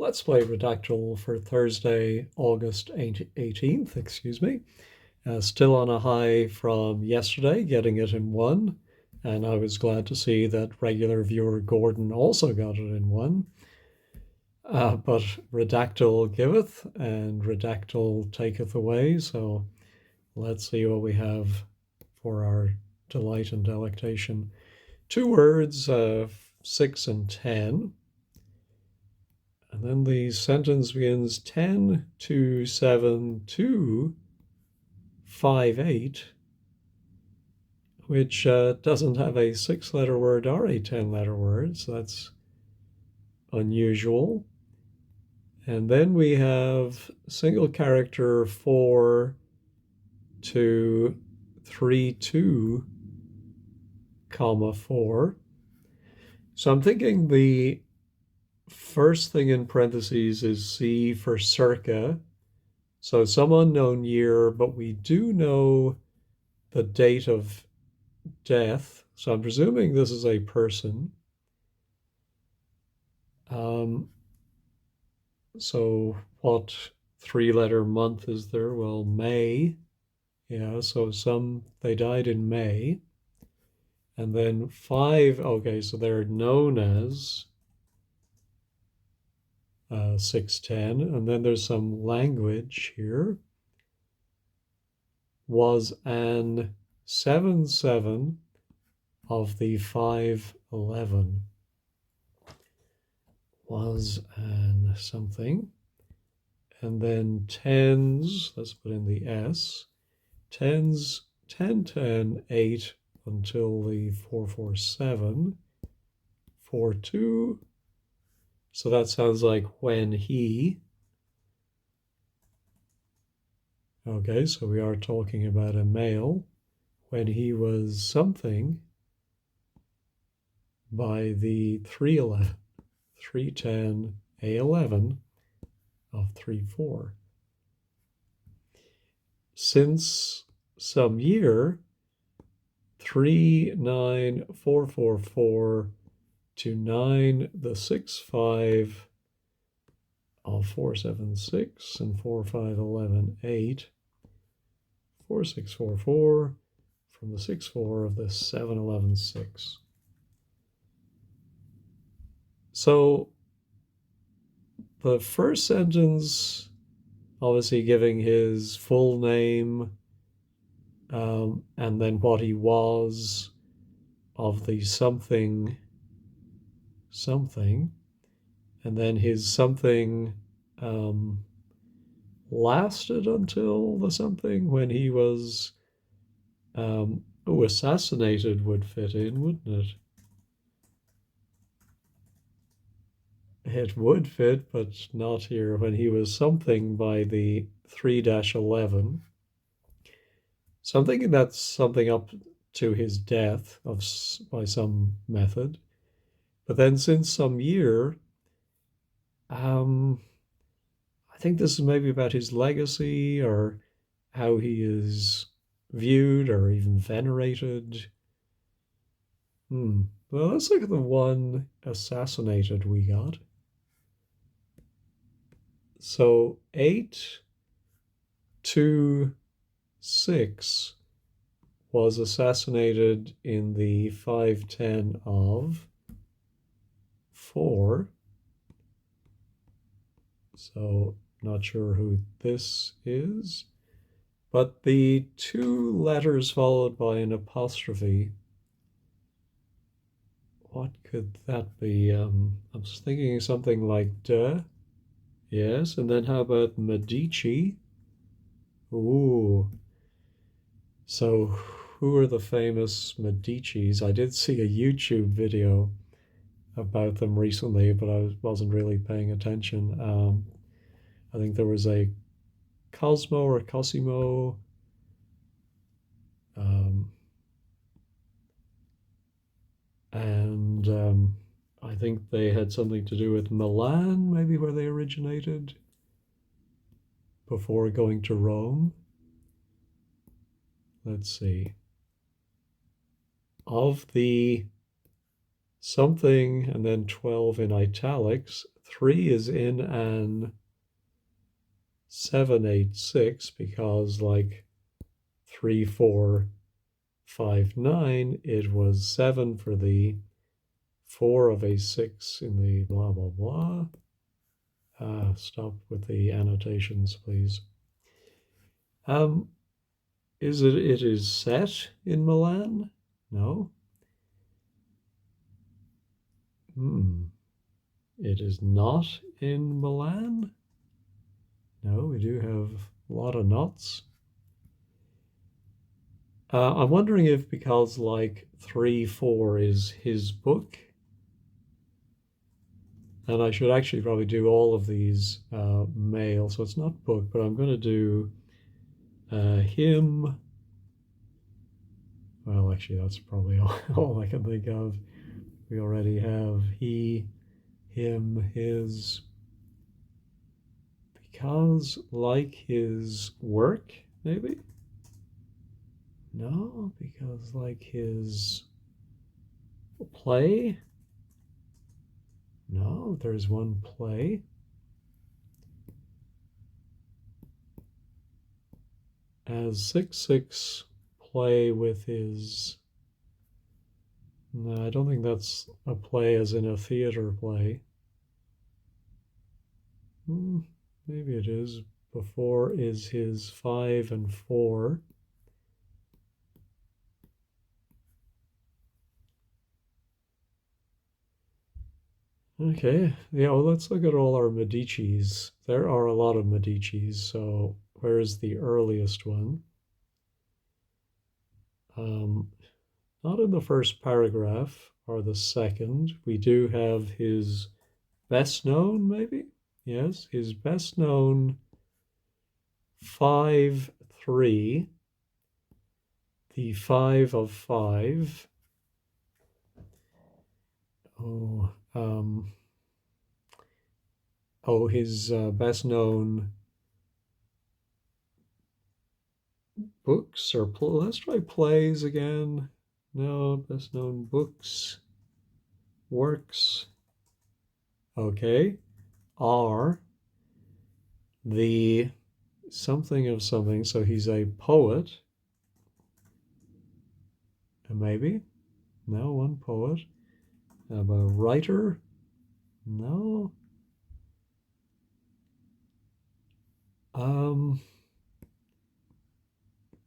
Let's play Redactle for Thursday, August 18th, excuse me. Still on a high from yesterday, getting it in one. And I was glad to see that regular viewer Gordon also got it in one. But Redactle giveth and Redactle taketh away. So let's see what we have for our delight and delectation. Two words, 6 and 10. And then the sentence begins 10 to 7 to 5 8, which doesn't have a 6-letter word or a 10-letter word, so that's unusual. And then we have single character 4 to 3 2, comma 4. So I'm thinking the first thing in parentheses is C for circa. So some unknown year, but we do know the date of death. So I'm presuming this is a person. So what 3-letter month is there? Well, May. Yeah, so they died in May. And then 5, okay, so they're known as 610. And then there's some language here. Was an 7-7 of the 5-11. Was an something. And then tens, let's put in the S. Tens, 10, 10, 8 until the 447. 4, 2. So that sounds like when he. Okay, so we are talking about a male. When he was something by the 311, 310, A11 of 3, 4. Since some year, 3, 9, 4, 4, 4 to 9, the 6, 5 of 4, 7, 6 and 4, 5, 11, 8. 4, 6, 4, 4 from the 6, 4 of the 7, 11, 6. So the first sentence, obviously giving his full name, and then what he was of the something, and then his something lasted until the something when he was assassinated would fit in, wouldn't it? It would fit, but not here. When he was something by the 3-11. So I'm thinking that's something up to his death by some method. But then since some year, I think this is maybe about his legacy or how he is viewed or even venerated. Well, let's look at the one assassinated we got. So 8 to 6 was assassinated in the 510 of 4. So not sure who this is. But the 2 letters followed by an apostrophe, what could that be? I was thinking something like de. Yes, and then how about Medici? Ooh. So who are the famous Medicis? I did see a YouTube video about them recently, but I wasn't really paying attention. I think there was a Cosmo or Cosimo. And I think they had something to do with Milan, maybe where they originated, before going to Rome. Let's see. Of the something and then 12 in italics, 3 is in an 786 because like 3, 4, 5, 9, it was 7 for the 4 of a 6 in the blah, blah, blah. Stop with the annotations, please. It is set in Milan? No. It is not in Milan? No, we do have a lot of knots. I'm wondering if because like 3, 4 is his book, and I should actually probably do all of these male, so it's not book, but I'm going to do him. Well, actually, that's probably all I can think of. We already have he, him, his, because like his work, maybe? No, because like his play? No, there's one play. As 6-6 play with his. No, I don't think that's a play as in a theater play. Maybe it is. Before is his 5 and 4. Okay, yeah, well, let's look at all our Medicis. There are a lot of Medicis, so where's the earliest one? Not in the first paragraph or the second. We do have his best known, maybe? Yes, his best known 5, 3, the 5 of 5. Oh, his best known books or let's try plays again. No, best known books, works. Okay, are the something of something. So he's a poet, maybe. No, one poet. A writer. No.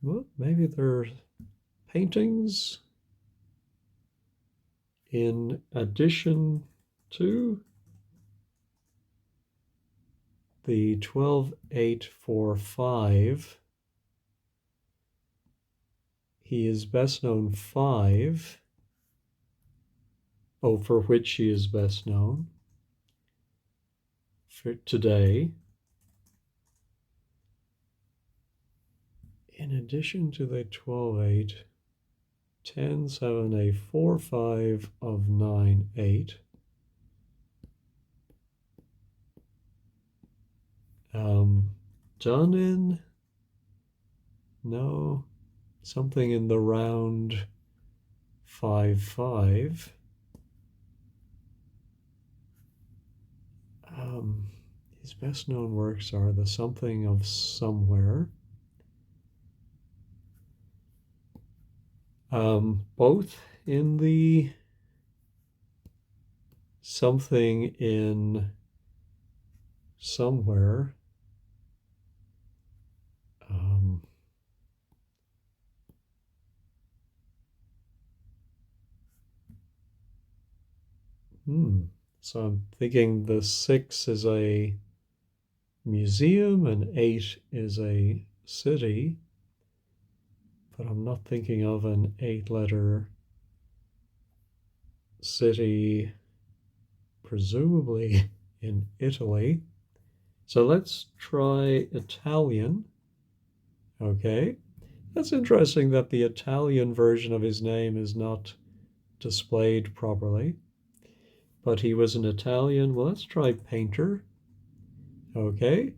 Well, maybe they're paintings in addition to the 12-8-4-5. He is best known 5. Oh, for which he is best known for today. In addition to the 12-8, 10-7-8-4-5 of 9-8. Done in? No. Something in the round 5-5. His best known works are the Something of Somewhere. Both in the Something in Somewhere. So I'm thinking the 6 is a museum and 8 is a city, but I'm not thinking of an 8-letter city, presumably in Italy. So let's try Italian. Okay. That's interesting that the Italian version of his name is not displayed properly. But he was an Italian. Well, let's try painter. Okay.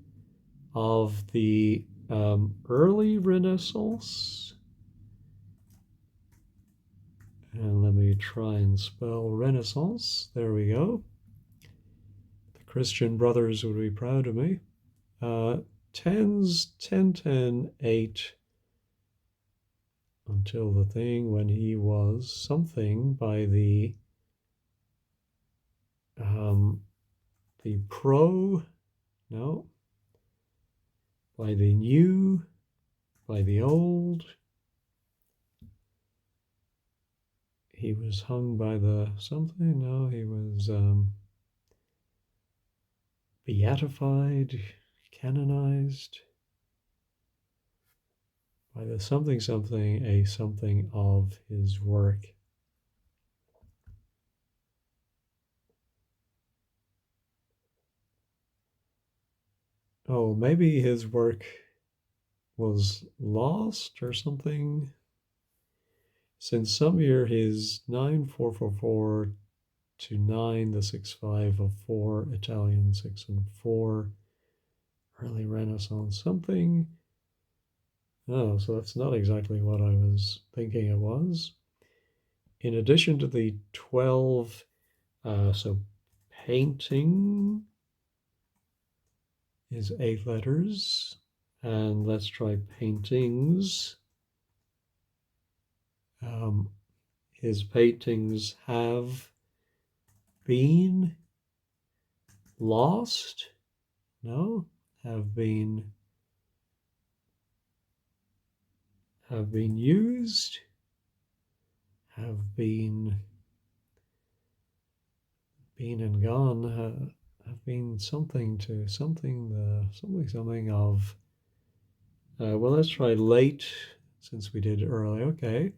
Of the early Renaissance. And let me try and spell Renaissance. There we go. The Christian brothers would be proud of me. Tens, 10, 10, 8, until the thing when he was something by the pro, no, by the new, by the old. He was hung by the something, no, he was beatified, canonized by the something something, a something of his work. Oh, maybe his work was lost or something. Since some year his 9444 to 9, the 65 of 4, Italian 6 and 4, early Renaissance something. Oh, so that's not exactly what I was thinking it was. In addition to the 12, so painting is 8 letters. And let's try paintings. His paintings have been lost? No, have been used, have been and gone, have been something to something, something of, well, let's try late, since we did early, okay.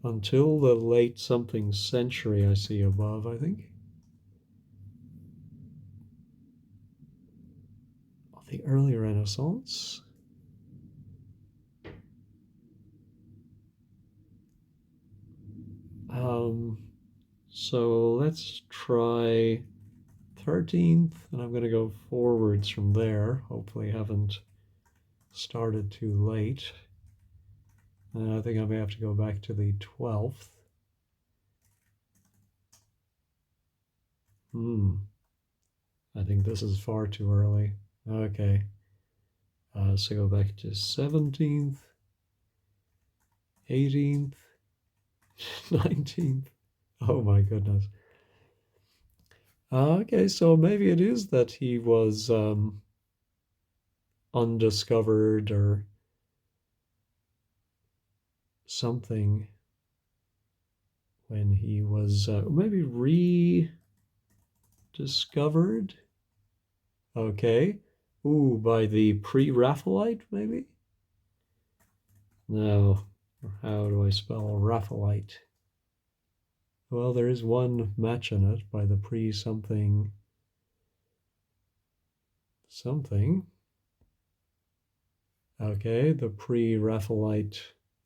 Until the late something century I see above, I think. Of the early Renaissance. So let's try 13th, and I'm going to go forwards from there. Hopefully I haven't started too late. And I think I may have to go back to the 12th. I think this is far too early. Okay. So go back to 17th, 18th, 19th. Oh my goodness. Okay, so maybe it is that he was undiscovered or something when he was maybe rediscovered. Okay. Ooh, by the pre-Raphaelite, maybe? No. How do I spell Raphaelite? Well, there is one match in it by the pre-something something. Okay, the pre-Raphaelite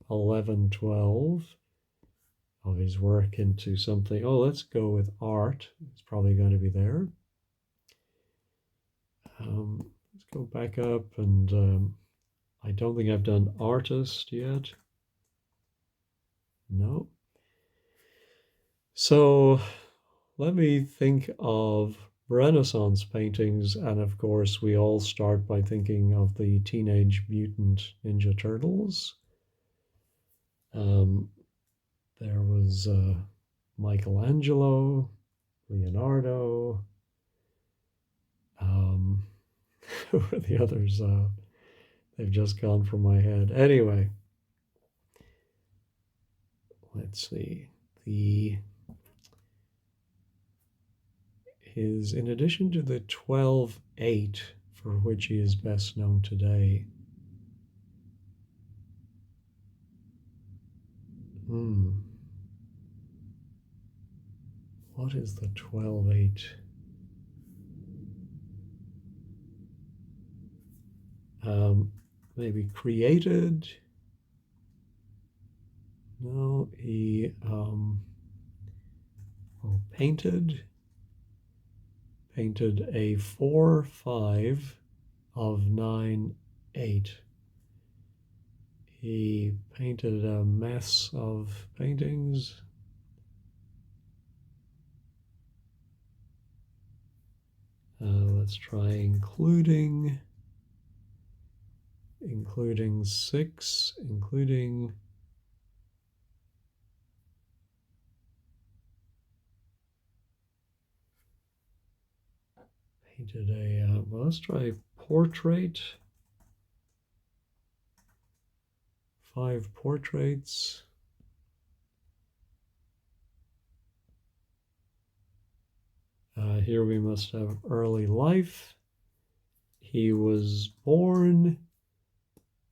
1112 of his work into something. Oh, let's go with art. It's probably going to be there. Let's go back up, and I don't think I've done artist yet. No. So let me think of Renaissance paintings, and of course we all start by thinking of the Teenage Mutant Ninja Turtles. There was Michelangelo, Leonardo. Who are the others? They've just gone from my head. Anyway, let's see. His, in addition to the 12-8, for which he is best known today. What is the 12-8? Maybe created. No, he painted a 4-5 of 9-8. He painted a mess of paintings. let's try including 6, including painted a, well, let's try portrait, 5 portraits. Here we must have early life. He was born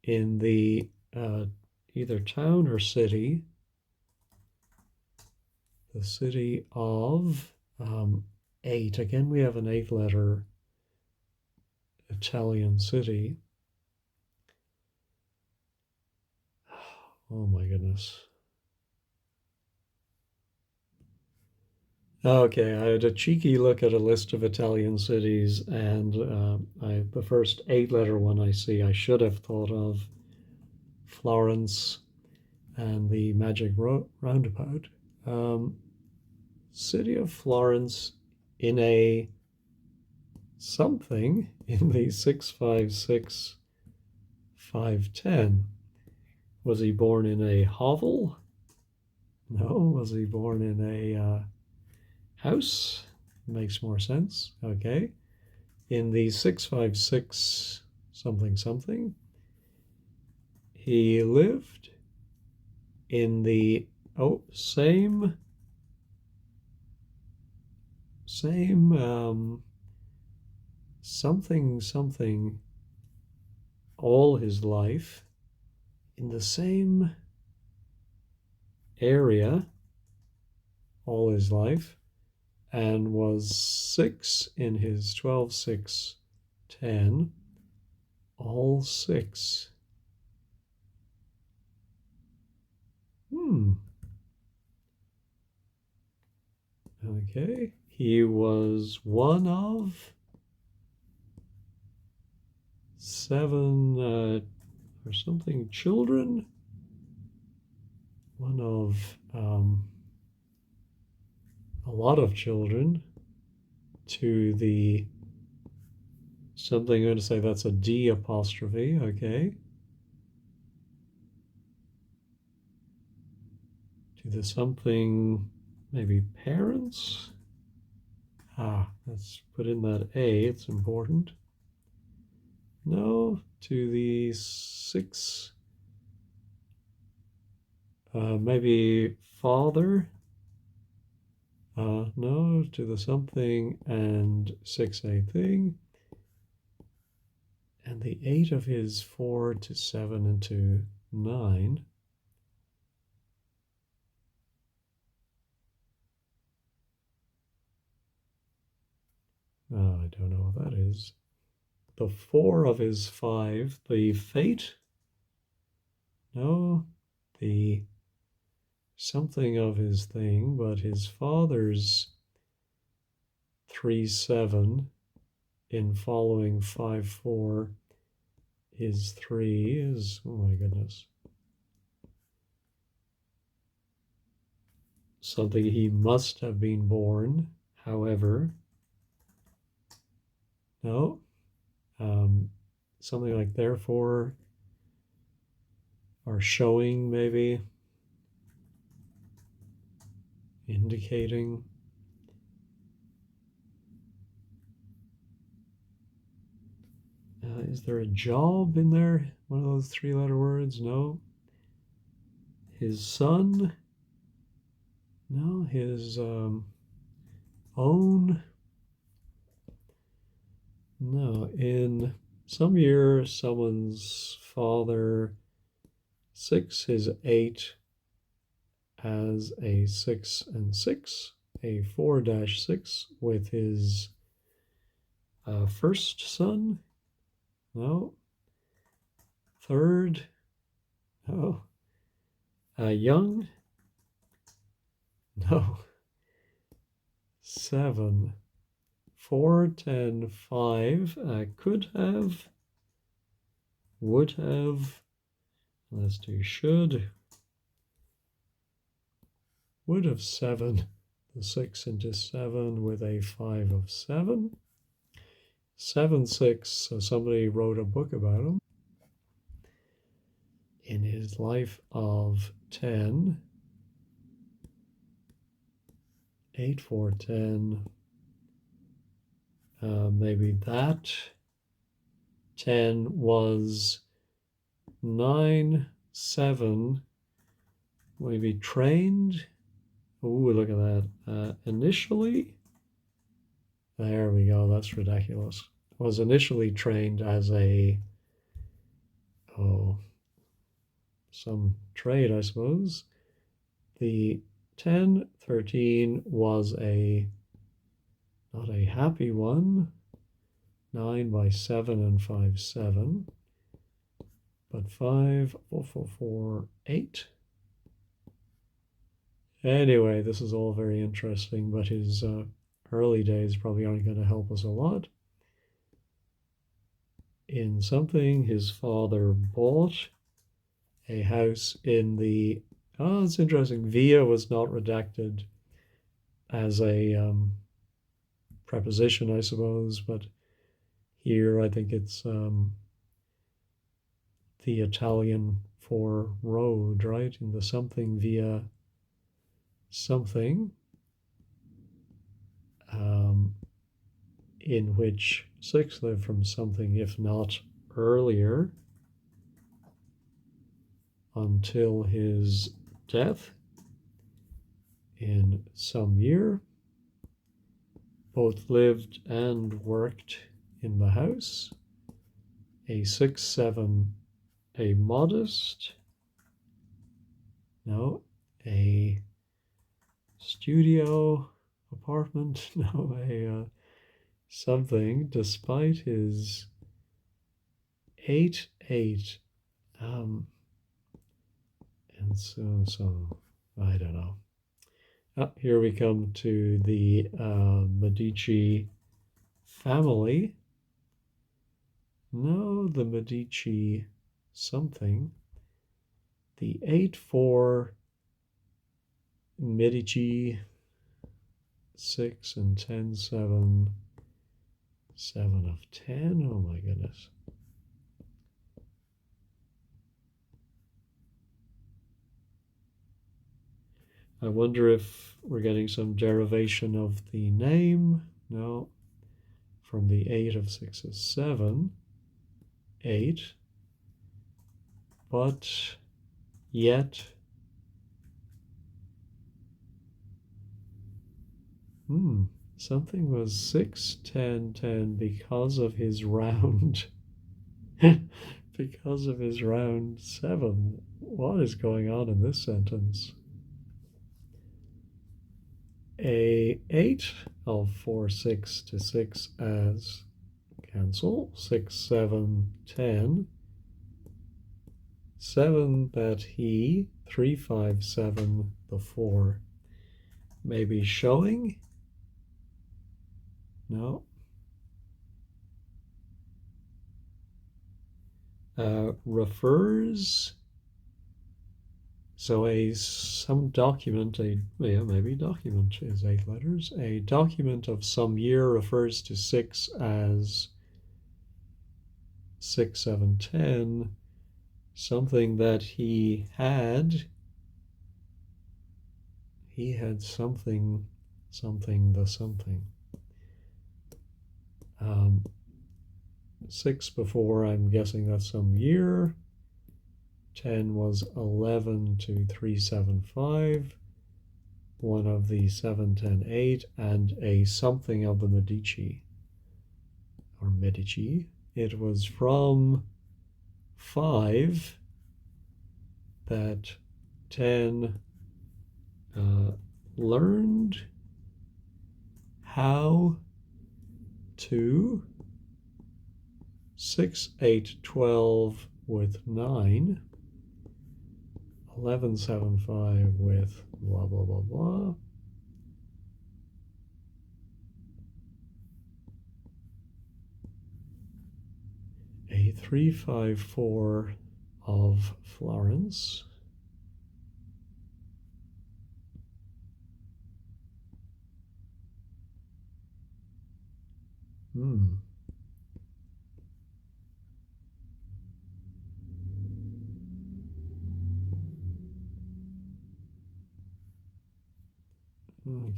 in the either town or city, the city of 8. Again, we have an 8-letter Italian city. Oh my goodness. Okay, I had a cheeky look at a list of Italian cities, and the first 8-letter one I see, I should have thought of Florence and the Magic Roundabout. City of Florence in a something in the 656 510. Was he born in a hovel? No. Was he born in a house? Makes more sense. Okay. In the 656 something something, he lived in the same something something all his life in the same area all his life, and was 6 in his 12 6 10, all 6. Okay, he was one of 7 or something children, one of a lot of children to the something. I'm going to say that's a D apostrophe. Okay, to the something, maybe parents. Let's put in that A, it's important. No, to the 6, maybe father. No, to the something and 6A thing. And the 8 of his 4 to 7 and to 9. I don't know what that is. The 4 of his 5, the fate. No, the something of his thing, but his father's 3 7 in following 5 4. His 3 is, oh my goodness, something he must have been born, however. No, something like therefore, or showing, maybe indicating. Is there a job in there? One of those 3-letter words? No. His son? No. His own? No. In some year, someone's father 6 his 8 as a 6 and 6, a 4-6 with his first son. No. Third. No. Young. No. 7. 4, 10, 5. Could have. Would have. Let's do should. Would have 7. The 6 into 7 with a 5 of 7. 7-6, so somebody wrote a book about him. In his life of 10, 8, 4, 10, maybe that 10 was 9, 7, maybe trained. Ooh, look at that. Initially, there we go, that's ridiculous. Was initially trained as some trade, I suppose. The 10, 13 was not a happy one. 9 by 7 and 5, 7. But 5, 4, 4, 4, 8. Anyway, this is all very interesting, but his early days probably aren't going to help us a lot. In something, his father bought a house in the. Oh, it's interesting. Via was not redacted as a preposition, I suppose, but here I think it's the Italian for road, right? In the something via something, in which 6 lived from something, if not earlier, until his death in some year. Both lived and worked in the house. A 6, 7, a modest, no, a studio apartment, no, a something, despite his 8, 8, and so I don't know. Here we come to the Medici family. No, the Medici something. The 8, 4, Medici 6 and 10, 7, 7 of 10. Oh my goodness. I wonder if we're getting some derivation of the name. No, from the 8 of 6 is 7, 8, but yet, something was 6, 10, 10 because of his round, because of his round 7. What is going on in this sentence? A 8 of 4, 6 to 6 as cancel. 6, 7, 10. 7 that he, 3, 5, 7, the 4, may be showing. No. Refers. So some document, maybe document is 8 letters. A document of some year refers to 6 as 6, 7, 10. Something that he had something, the something. 6 before, I'm guessing that's some year. 10 was 11 to 3, 7, 5. One of the 7, 10, 8, and a something of the Medici, or Medici. It was from 5 that 10 learned how to 6, 8, 12 with 9, 11, 7, 5 with blah, blah, blah, blah. A 3, 5, 4 of Florence.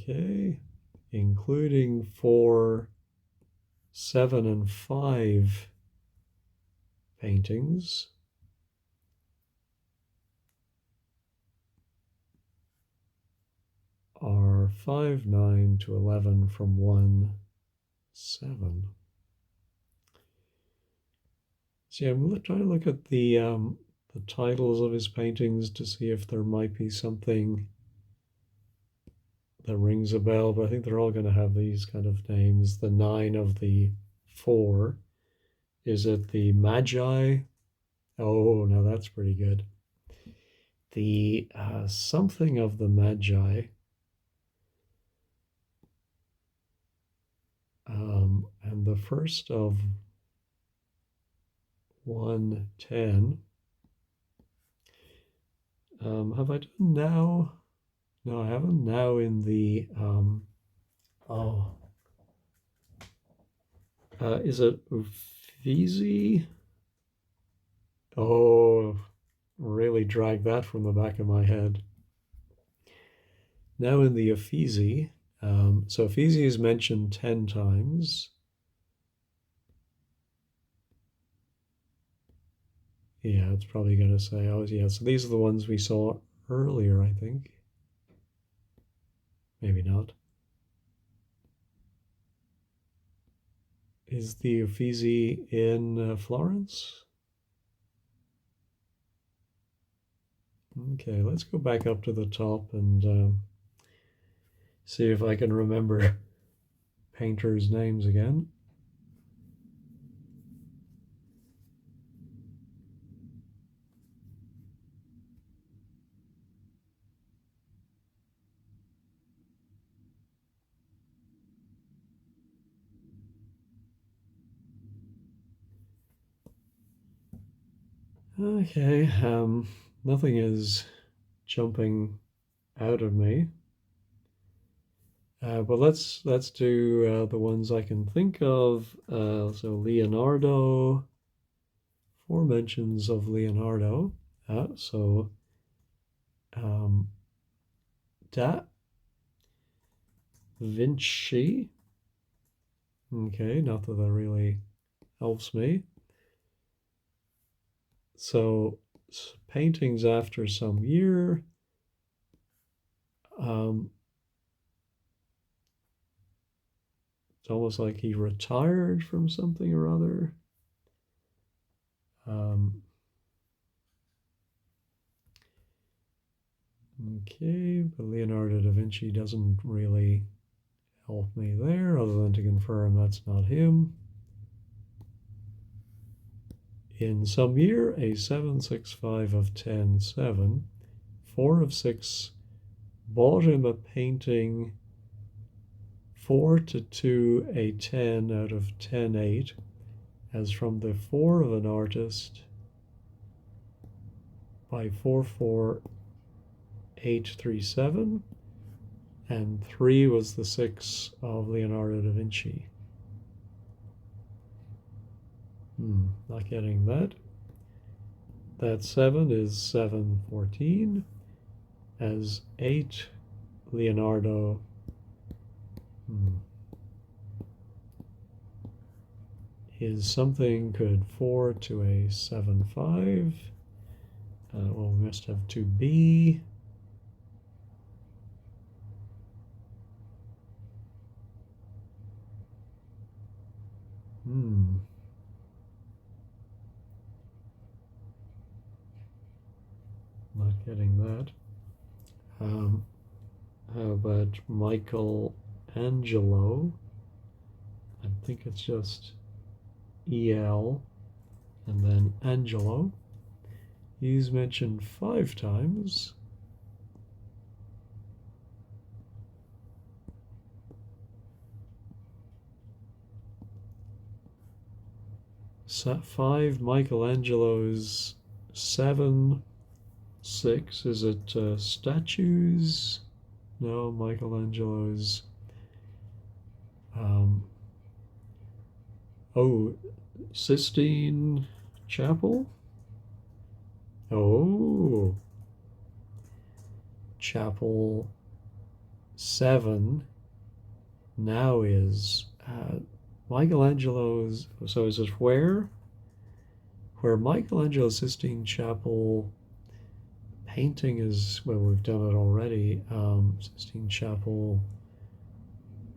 Okay, including 4, 7, and 5 paintings. Are 5, 9 to 11 from 1, 7. See, I'm trying to look at the titles of his paintings to see if there might be something that rings a bell, but I think they're all going to have these kind of names. The 9 of the 4. Is it the Magi? Oh, now that's pretty good. The something of the Magi. And the first of 110. Have I done now? No, I haven't now in the, is it Uffizi? Oh, really dragged that from the back of my head. Now in the Uffizi. So Uffizi is mentioned 10 times. Yeah, it's probably going to say, oh, yeah, so these are the ones we saw earlier, I think. Maybe not. Is the Uffizi in Florence? Okay, let's go back up to the top and see if I can remember painters' names again. Okay, nothing is jumping out of me. But let's do the ones I can think of. So Leonardo, 4 mentions of Leonardo. So Da Vinci. Okay, not that that really helps me. So paintings after some year. It's almost like he retired from something or other. Okay, but Leonardo da Vinci doesn't really help me there, other than to confirm that's not him. In some year, a 7, 6, 5 of 10, 7. 4 of 6 bought him a painting 4 to 2, a 10 out of 10, 8, as from the 4 of an artist by 4, 4, 8, 3, 7, and 3 was the 6 of Leonardo da Vinci. Not getting that. That 7 is 7, 14, as 8 Leonardo. Is something could 4 to a 7, 5. Well, we must have 2B. Not getting that. How about Michelangelo? I think it's just EL and then Angelo. He's mentioned 5 times. So 5 Michelangelo's, 7, 6. Is it statues? No, Michelangelo's. Sistine Chapel? Oh, Chapel 7 now is Michelangelo's. So is it where? Where Michelangelo's Sistine Chapel painting is, well, we've done it already. Sistine Chapel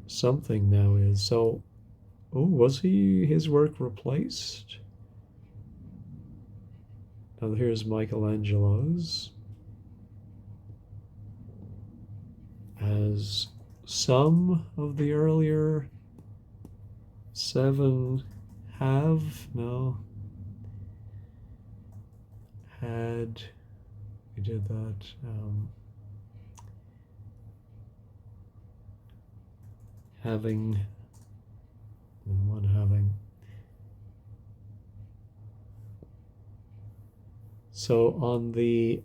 something now is. So, oh, was his work replaced? Now here's Michelangelo's. As some of the earlier 7 have, no, had, we did that. Having, one having. So on the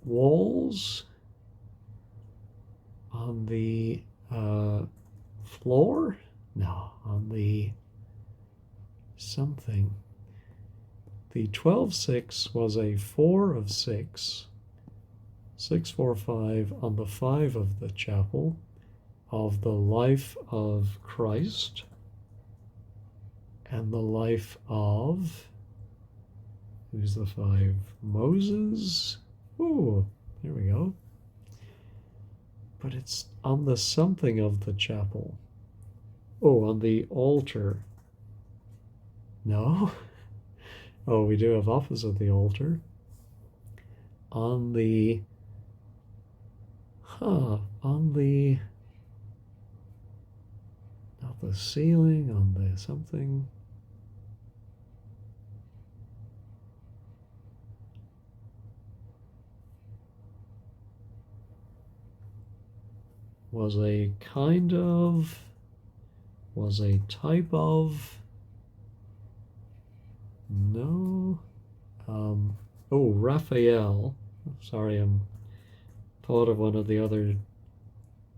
walls, on the floor, no, on the something. The 12-6 was a 4 of 6, 6, 4, 5 on the 5 of the chapel of the life of Christ and the life of, who's the 5? Moses. Ooh, there we go. But it's on the something of the chapel. Oh, on the altar. No. Oh, we do have opposite the altar. On the, on the, not the ceiling, on the something. Was a kind of, was a type of, no. Oh, Raphael. Sorry, I'm thought of one of the other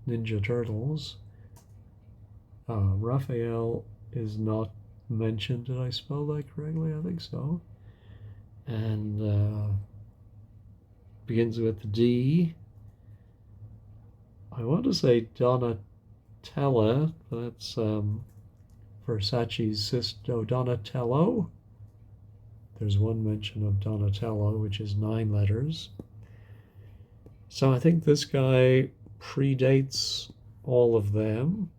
Ninja Turtles. Raphael is not mentioned. Did I spell that correctly? I think so. And begins with D. I want to say Donatella. That's Versace's sister, Donatello. There's one mention of Donatello, which is 9 letters. So I think this guy predates all of them.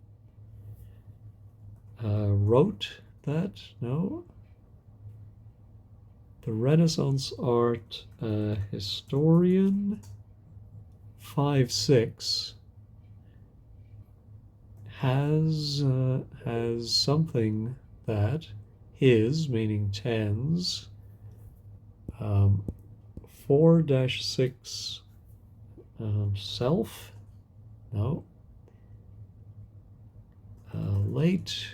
Wrote that? No. The Renaissance art historian, 5-6, has something that his, meaning tens, 4-6 self, no, late,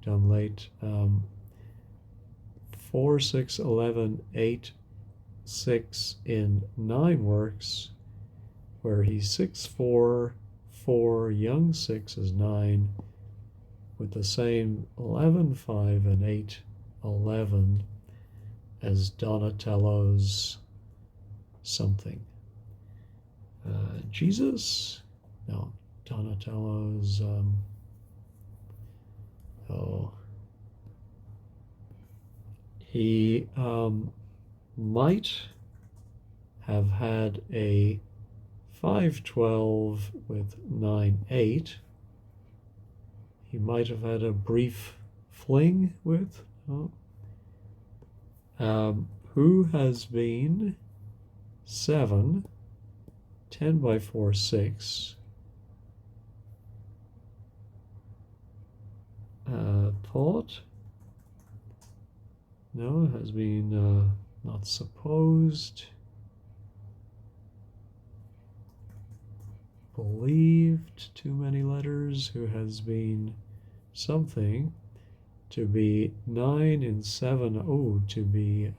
done late, 4, 6, 11, 8, 6 in 9 works, where he's 6, 4, 4, young 6 is 9, with the same 11, 5, and 8, 11 as Donatello's something. Jesus? No, Donatello's, he might have had a 5-12 with 9-8. He might have had a brief fling with, who has been 7, 10 by 4, 6, thought, no, has been not supposed, believed, too many letters, who has been something, to be 9 and 7, oh, to be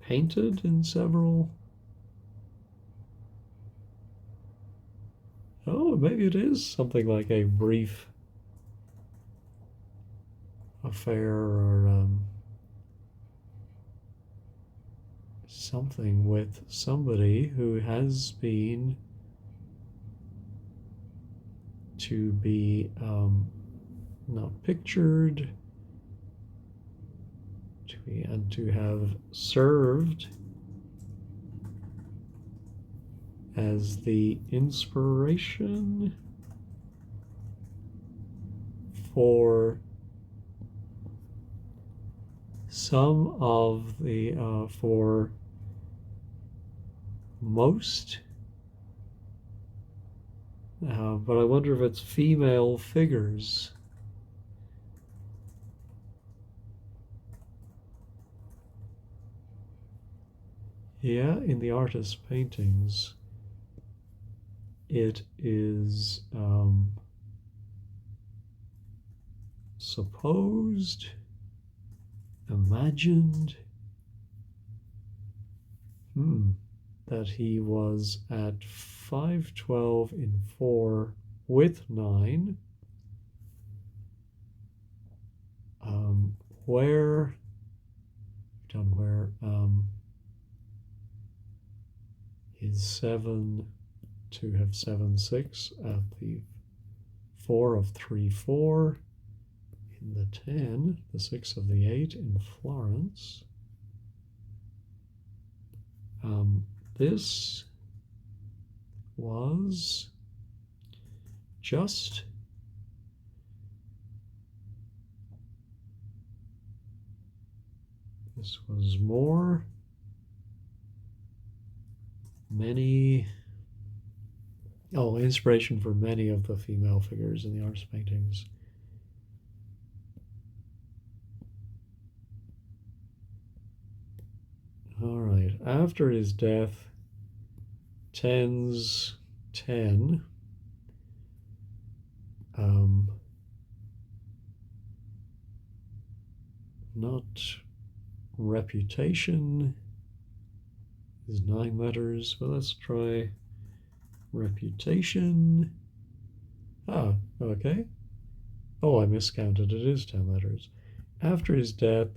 painted in several, oh, maybe it is something like a brief affair or something with somebody who has been to be not pictured, and to have served as the inspiration for some of the, for most, but I wonder if it's female figures. Yeah, in the artist's paintings, it is supposed, imagined, that he was at 512 in 4 with 9, where is 7 to have 7 6 at the 4 of 3 4 in the 10, the 6 of the 8 in Florence. This was just more inspiration for many of the female figures in the artist paintings. All right, after his death, 10s 10, not reputation is 9 letters, but let's try reputation. Okay. Oh, I miscounted. It is 10 letters. After his death,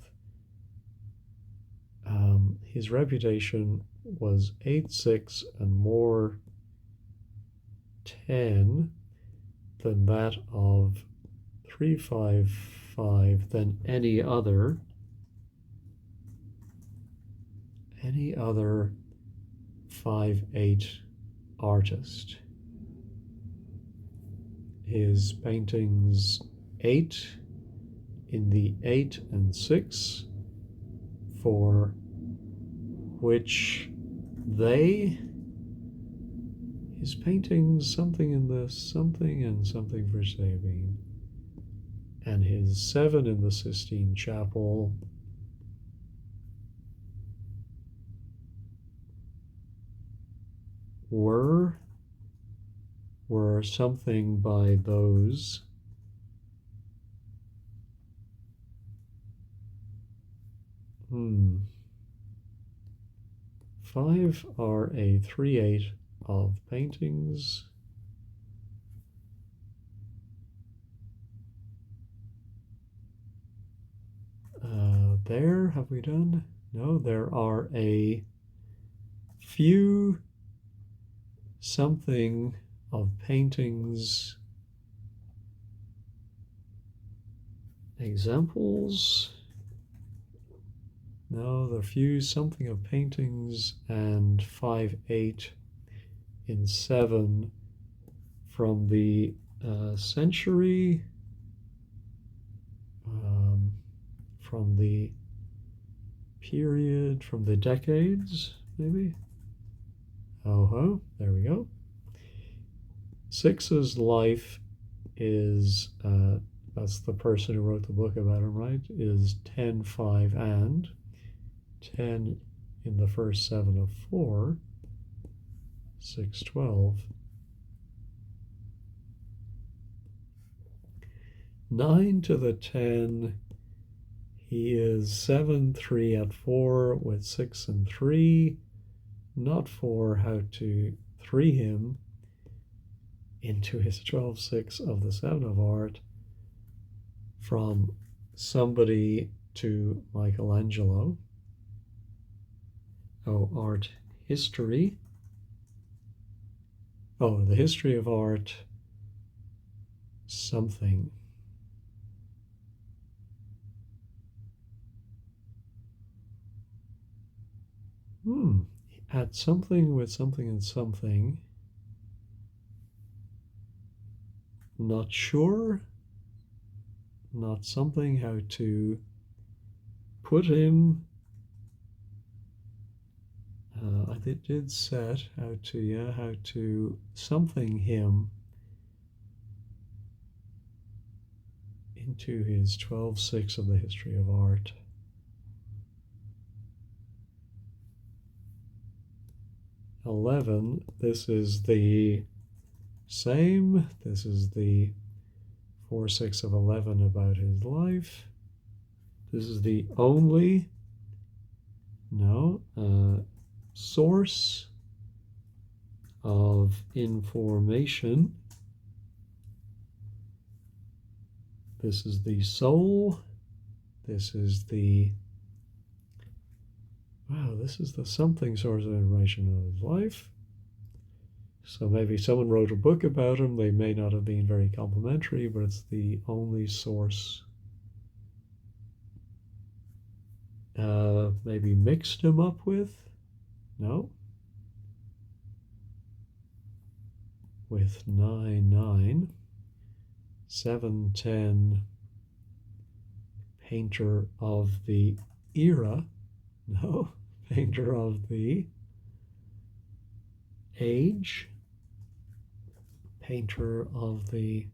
his reputation was 8 6 and more 10 than that of 3 5 5 than any other 5 8 artist. His paintings 8 in the 8 and 6, for which his paintings something in the something and something for Sabine, and his 7 in the Sistine Chapel were something by those. Five are a 3/8 of paintings. There, have we done? No, there are a few something of paintings examples. No, there are few something of paintings and 5 8 in 7 from the century, from the period, from the decades, maybe. There we go. 6's life is, that's the person who wrote the book about him, right? Is 10 5 and 10 in the first 7 of 4, 6 12. 9 to the 10, he is 7 3 at 4 with 6 and 3, not 4, how to 3 him into his 12 6 of the 7 of art, from somebody to Michelangelo. Oh, art history. Oh, the history of art something. Hmm. Add something with something and something. Not sure. Not something. How to put him. I did set how to, yeah, how to something him into his 12.6 of the history of art. $11. This is the same. This is the 4.6 of 11 about his life. This is the only, no, source of information. This is the soul. This is the, wow, this is the something source of information of his life. So maybe someone wrote a book about him. They may not have been very complimentary, but it's the only source. Maybe mixed him up with? No. With 9, 7, 10, painter of the era. No, painter of the age. Painter of the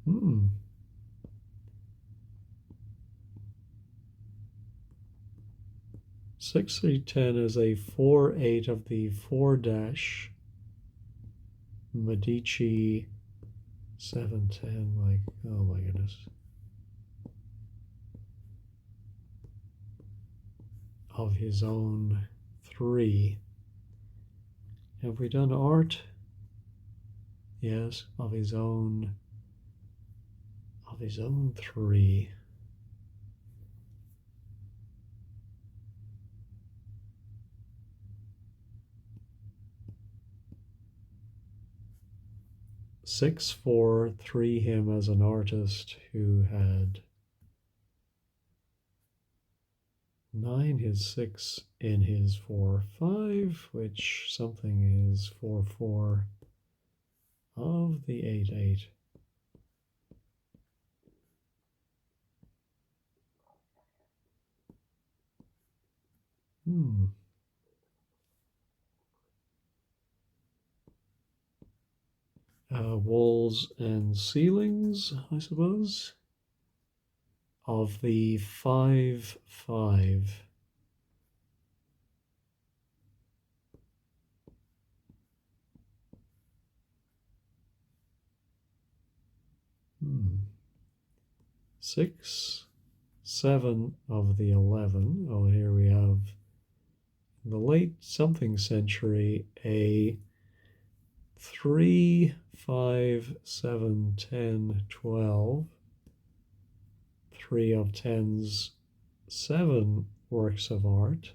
hmm. 6, 3, 10 is a 4, 8 of the 4 dash. Medici 7, 10. Like, oh my goodness. Of his own 3. Have we done art? Yes, of his own 3. 6, 4, 3 him as an artist who had 9 his 6 in his 4, 5, which something is 4, 4 of the 8, 8. Walls and ceilings, I suppose, of the 5, 5. 6, 7 of the 11. Oh, here we have in the late something century a 3, 5, 7, 10, 12. 3 of 10's 7 works of art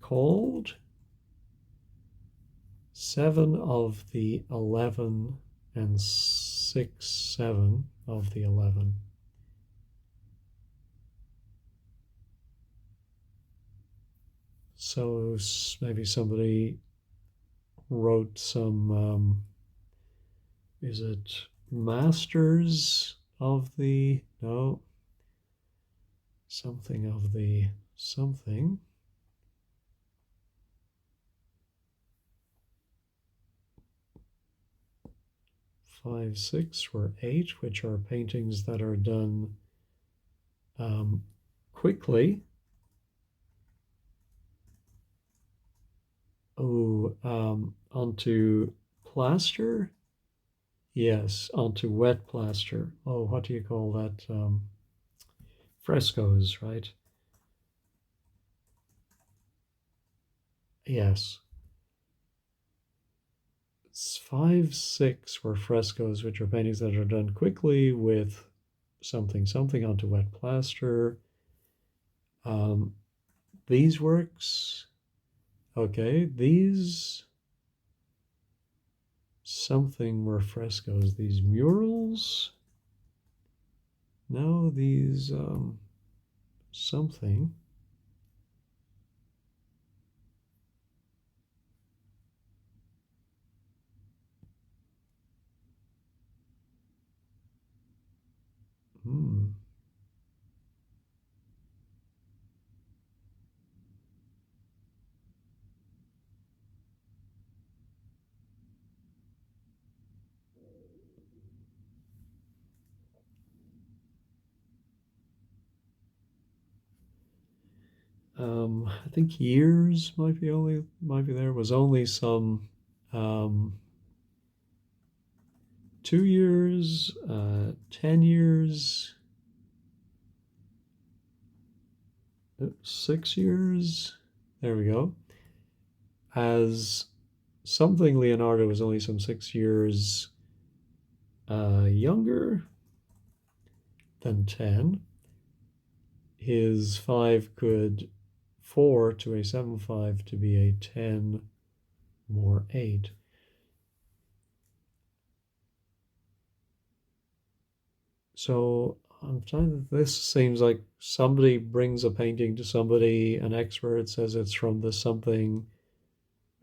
called 7 of the 11 and 6, 7 of the 11. So maybe somebody wrote some, is it masters of the, no, something of the something. 5, 6, or 8, which are paintings that are done quickly. Oh, onto plaster? Yes, onto wet plaster. Oh, what do you call that? Frescoes, right? Yes. 5, 6 were frescoes, which are paintings that are done quickly with something onto wet plaster. These works, okay, these something were frescoes. These murals, no, these something. Hmm. I think years might be there. Was only some 2 years, 10 years, 6 years. There we go. As something Leonardo was only some 6 years younger than 10. His 5 could 4 to a 7/5 to be a 10 more 8. So I'm trying to, this seems like somebody brings a painting to somebody, an expert says it's from the something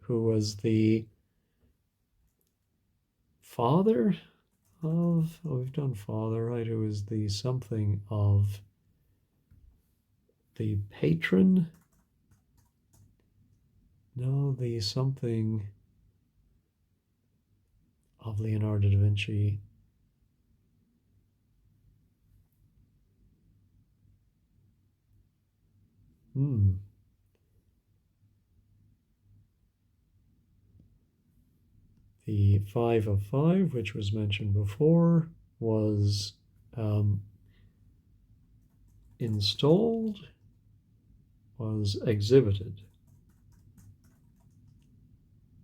who was the father of, oh, we've done father, right? Who is the something of the patron? No, the something of Leonardo da Vinci. Hmm. The 5 of 5, which was mentioned before, was installed, was exhibited.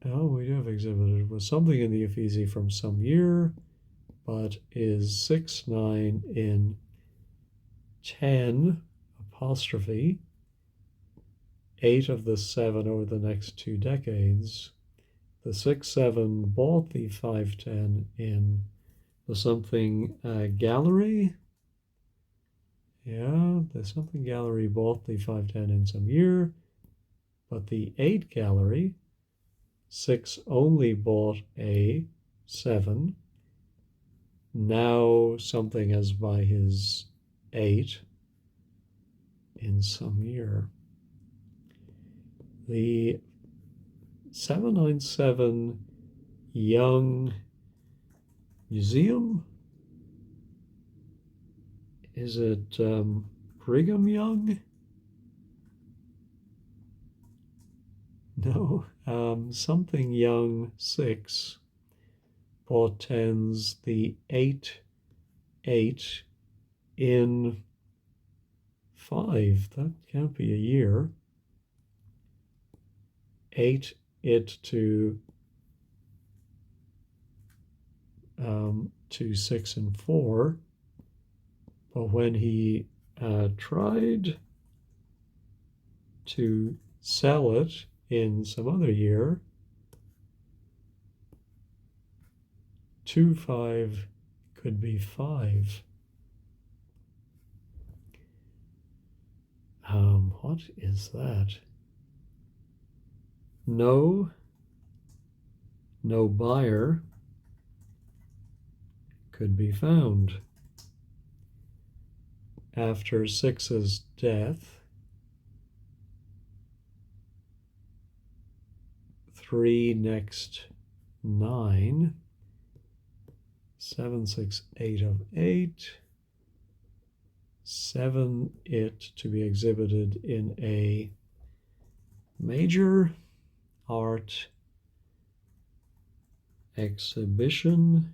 Oh, we do have exhibited. Was something in the Uffizi from some year, but is 6/9 in 10 apostrophe 8 of the 7 over the next 2 decades. The 6/7 bought the 5/10 in the something gallery. Yeah, the something gallery bought the 5/10 in some year, but the 8 gallery, 6 only bought a 7. Now something as by his 8 in some year. The 797 Young Museum, is it Brigham Young? No, something Young 6 bought 10s, the 8 8 in 5. That can't be a year. 8 it to 6 and 4. But when he tried to sell it in some other year, 2 5 could be 5. What is that? No buyer could be found. After 6's death, 3 next 9, 7 6 8 of 8, 7 it to be exhibited in a major art exhibition.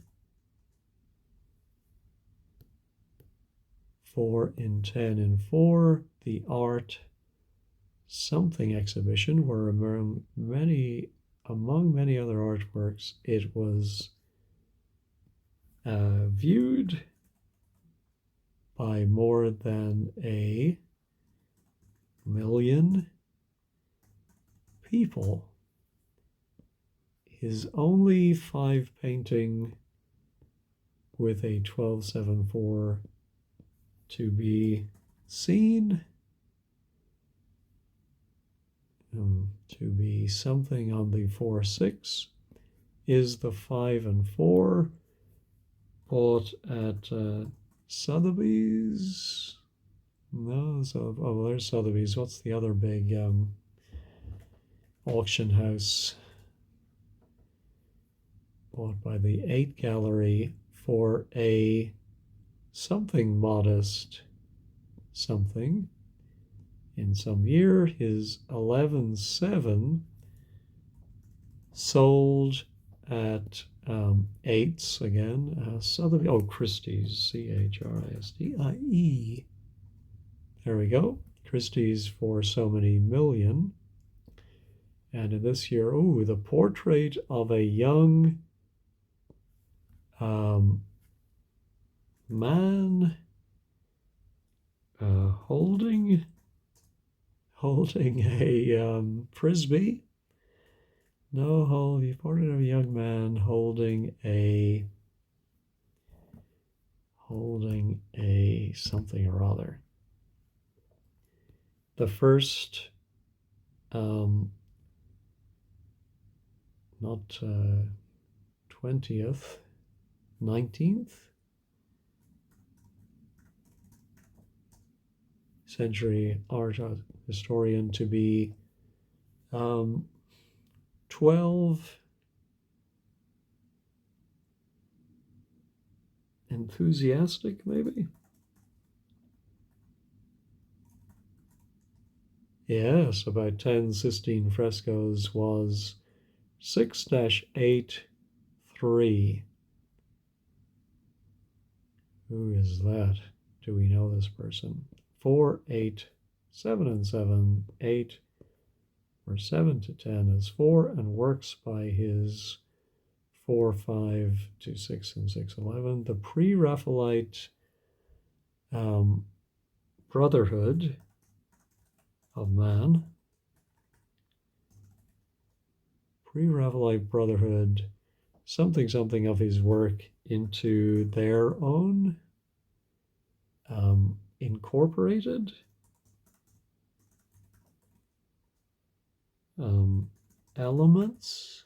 4 in 10 and 4, the art something exhibition, where among many other artwork works. It was viewed by more than 1,000,000 people. His only 5 painting with a 1274 to be seen, to be something on the 4-6, is the 5 and 4 bought at Sotheby's. No, so there's Sotheby's. What's the other big auction house? Bought by the 8 Gallery for a something modest something. In some year, his 11.7 sold at 8s again. Sotheby's, Christie's, Christie. There we go. Christie's for so many million. And in this year, the portrait of a young man holding a frisbee. No, the portrait of a young man holding a something or other. The first, not 20th, 19th century art historian to be 12 enthusiastic, maybe? Yes, about 10 Sistine frescoes was 6-8-3. Who is that? Do we know this person? 4, 8, 7 and 7, 8, or 7 to 10 is 4, and works by his 4, 5 to 6 and 6, 11. The pre-Raphaelite Brotherhood of Man. Pre-Raphaelite Brotherhood, something of his work into their own incorporated elements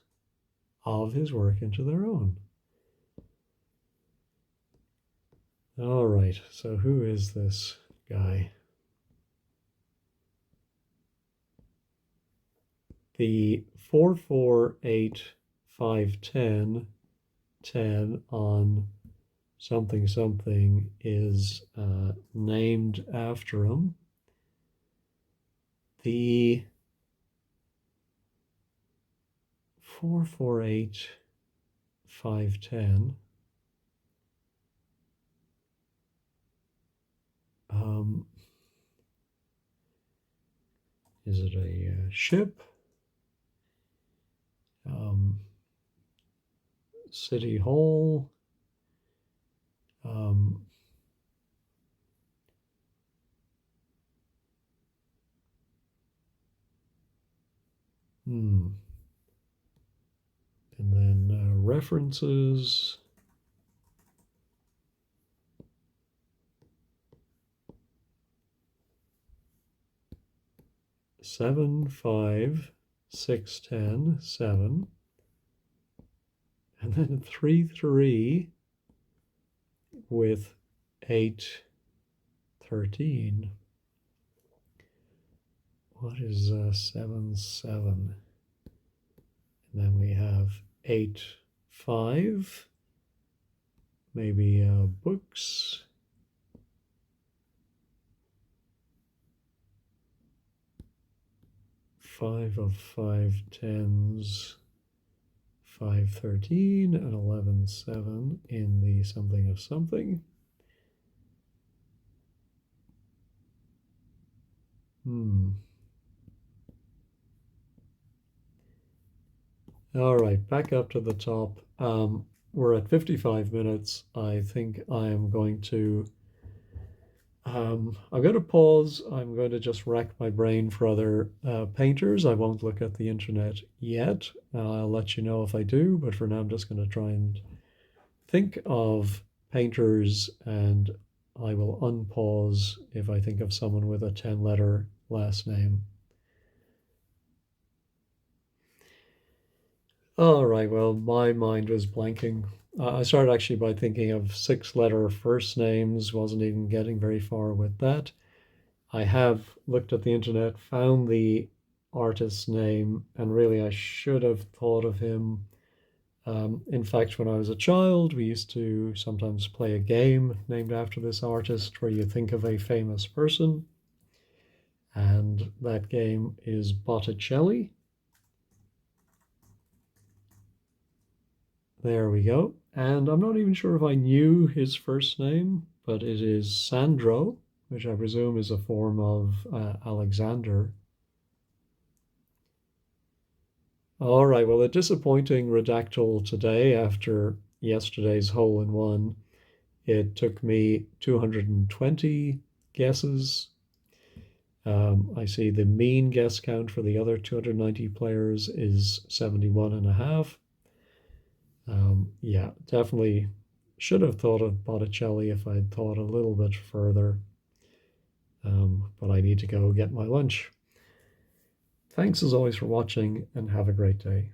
of his work into their own. All right, so who is this guy? The 4, 4, 8, 5, 10, 10 on something is named after him. The 4, 4, 8, 5, 10 is it a ship? City Hall? And then references. Seven, 5, 6, 10, 7. And then 3, 3 with 8, 13. What is 7, 7? And then we have 8, 5. Maybe books. Five of 5 tens, 5, 13, and 11, 7 in the something of something. All right, back up to the top. We're at 55 minutes. I think I am going to I'm going to pause. I'm going to just rack my brain for other painters. I won't look at the internet yet. I'll let you know if I do, but for now, I'm just going to try and think of painters, and I will unpause if I think of someone with a 10-letter last name. All right, well, my mind was blanking. I started actually by thinking of 6-letter first names, wasn't even getting very far with that. I have looked at the internet, found the artist's name, and really I should have thought of him. In fact, when I was a child, we used to sometimes play a game named after this artist where you think of a famous person, and that game is Botticelli. There we go. And I'm not even sure if I knew his first name, but it is Sandro, which I presume is a form of Alexander. All right, well, a disappointing Redactle today after yesterday's hole in one. It took me 220 guesses. I see the mean guess count for the other 290 players is 71 and a half. Yeah, definitely should have thought of Botticelli if I'd thought a little bit further. But I need to go get my lunch. Thanks as always for watching and have a great day.